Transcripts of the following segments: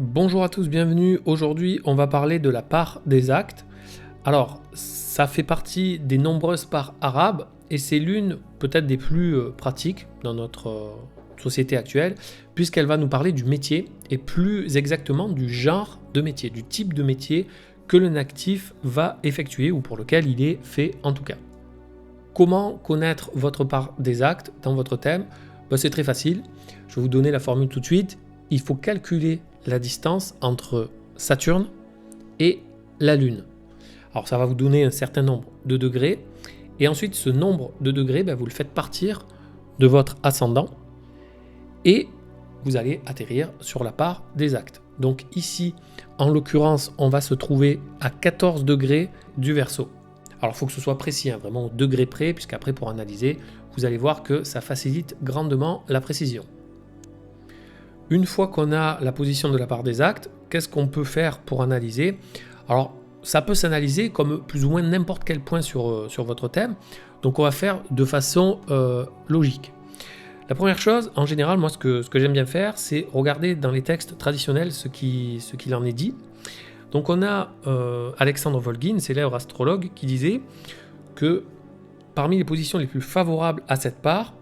Bonjour à tous, bienvenue. Aujourd'hui, on va parler de la part des actes. Alors, ça fait partie des nombreuses parts arabes et c'est l'une peut-être des plus pratiques dans notre société actuelle, puisqu'elle va nous parler du métier et plus exactement du genre de métier, du type de métier que le natif va effectuer ou pour lequel il est fait en tout cas. Comment connaître votre part des actes dans votre thème? C'est très facile. Je vais vous donner la formule tout de suite. Il faut calculer la distance entre Saturne et la Lune. Alors ça va vous donner un certain nombre de degrés. Et ensuite, ce nombre de degrés, vous le faites partir de votre ascendant. Et vous allez atterrir sur la part des actes. Donc ici, en l'occurrence, on va se trouver à 14 degrés du Verseau. Alors il faut que ce soit précis, vraiment au degré près, puisqu'après pour analyser, vous allez voir que ça facilite grandement la précision. Une fois qu'on a la position de la part des actes, qu'est-ce qu'on peut faire pour analyser? Alors ça peut s'analyser comme plus ou moins n'importe quel point sur votre thème, donc on va faire de façon logique. La première chose, en général, moi ce que j'aime bien faire, c'est regarder dans les textes traditionnels ce qu'il en est dit. Donc on a Alexandre Volgin, célèbre astrologue, qui disait que parmi les positions les plus favorables à cette part,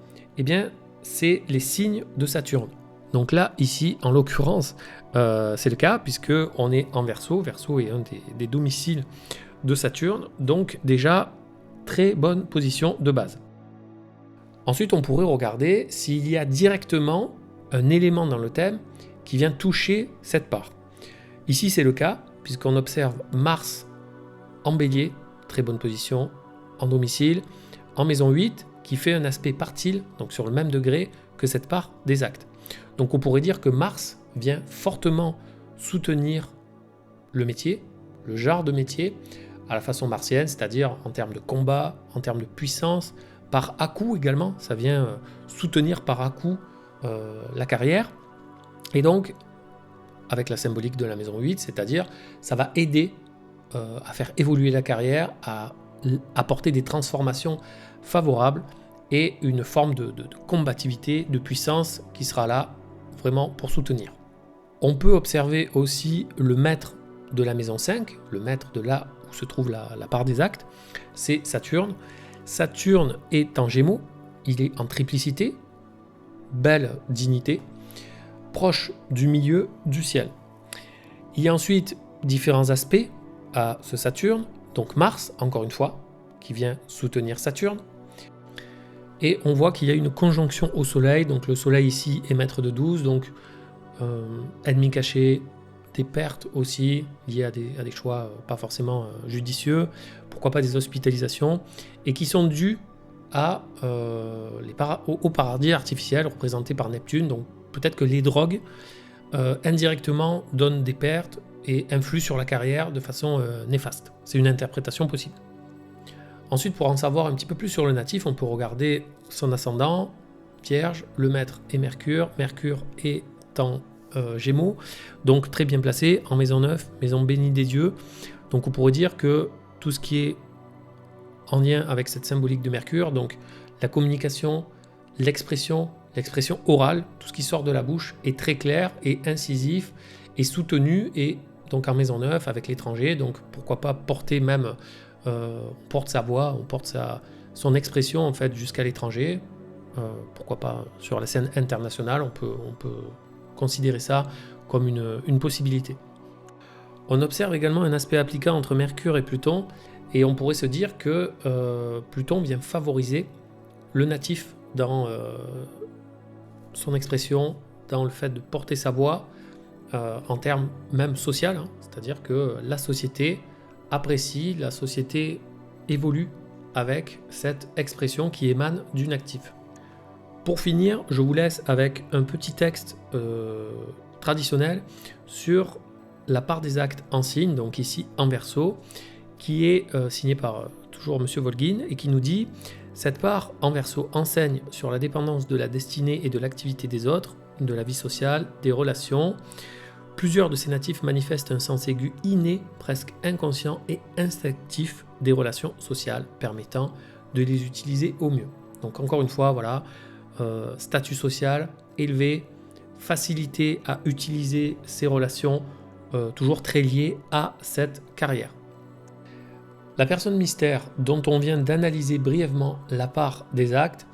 c'est les signes de Saturne. Donc là, ici, en l'occurrence, c'est le cas, puisqu'on est en Verseau. Verseau est un des domiciles de Saturne, donc déjà, très bonne position de base. Ensuite, on pourrait regarder s'il y a directement un élément dans le thème qui vient toucher cette part. Ici, c'est le cas, puisqu'on observe Mars en Bélier, très bonne position, en domicile, en maison 8, qui fait un aspect partile, donc sur le même degré que cette part des actes. Donc on pourrait dire que Mars vient fortement soutenir le métier, le genre de métier, à la façon martienne, c'est-à-dire en termes de combat, en termes de puissance, par à-coup également, ça vient soutenir par à-coup la carrière. Et donc, avec la symbolique de la maison 8, c'est-à-dire ça va aider à faire évoluer la carrière, à apporter des transformations favorables et une forme de combativité, de puissance qui sera là vraiment pour soutenir. On peut observer aussi le maître de la maison 5, le maître de là où se trouve la part des actes, c'est Saturne. Saturne est en Gémeaux, il est en triplicité, belle dignité, proche du milieu du ciel. Il y a ensuite différents aspects à ce Saturne, donc Mars, encore une fois, qui vient soutenir Saturne. Et on voit qu'il y a une conjonction au Soleil, donc le Soleil ici est maître de 12, donc ennemi caché, des pertes aussi liées à des choix pas forcément judicieux, pourquoi pas des hospitalisations, et qui sont dues à, au paradis artificiel représenté par Neptune. Donc peut-être que les drogues indirectement donnent des pertes et influent sur la carrière de façon néfaste. C'est une interprétation possible. Ensuite, pour en savoir un petit peu plus sur le natif, on peut regarder son ascendant, Vierge, le maître est Mercure. Mercure est en Gémeaux, donc très bien placé, en maison 9, maison bénie des dieux. Donc on pourrait dire que tout ce qui est en lien avec cette symbolique de Mercure, donc la communication, l'expression orale, tout ce qui sort de la bouche est très clair et incisif et soutenu, et donc en maison 9 avec l'étranger, donc pourquoi pas porter même... on porte sa voix, on porte son expression en fait jusqu'à l'étranger, pourquoi pas sur la scène internationale, on peut considérer ça comme une possibilité. On observe également un aspect appliqué entre Mercure et Pluton, et on pourrait se dire que Pluton vient favoriser le natif dans son expression, dans le fait de porter sa voix en termes même social, hein, c'est-à-dire que la société apprécie, la société évolue avec cette expression qui émane du natif. Pour finir, je vous laisse avec un petit texte traditionnel sur la part des actes en signe, donc ici en Verseau, qui est signé par toujours Monsieur Volgin et qui nous dit: cette part en Verseau enseigne sur la dépendance de la destinée et de l'activité des autres, de la vie sociale, des relations. Plusieurs de ces natifs manifestent un sens aigu inné, presque inconscient et instinctif des relations sociales, permettant de les utiliser au mieux. Donc encore une fois, voilà, statut social élevé, faciliter à utiliser ces relations toujours très liées à cette carrière. La personne mystère dont on vient d'analyser brièvement la part des actes,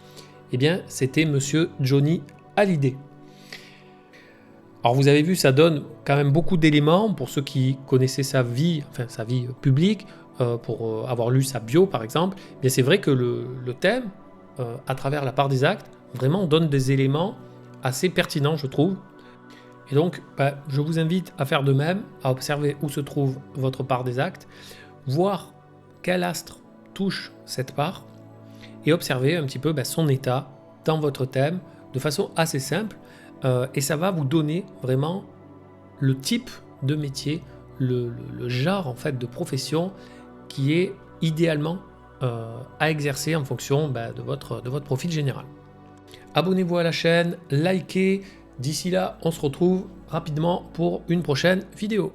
eh bien, c'était Monsieur Johnny Hallyday. Alors vous avez vu, ça donne quand même beaucoup d'éléments pour ceux qui connaissaient sa vie publique, pour avoir lu sa bio par exemple. Bien c'est vrai que le thème, à travers la part des actes, vraiment donne des éléments assez pertinents, je trouve. Et donc, je vous invite à faire de même, à observer où se trouve votre part des actes, voir quel astre touche cette part, et observer un petit peu son état dans votre thème, de façon assez simple, et ça va vous donner vraiment le type de métier, le genre en fait de profession qui est idéalement à exercer en fonction de votre profil général. Abonnez-vous à la chaîne, likez. D'ici là, on se retrouve rapidement pour une prochaine vidéo.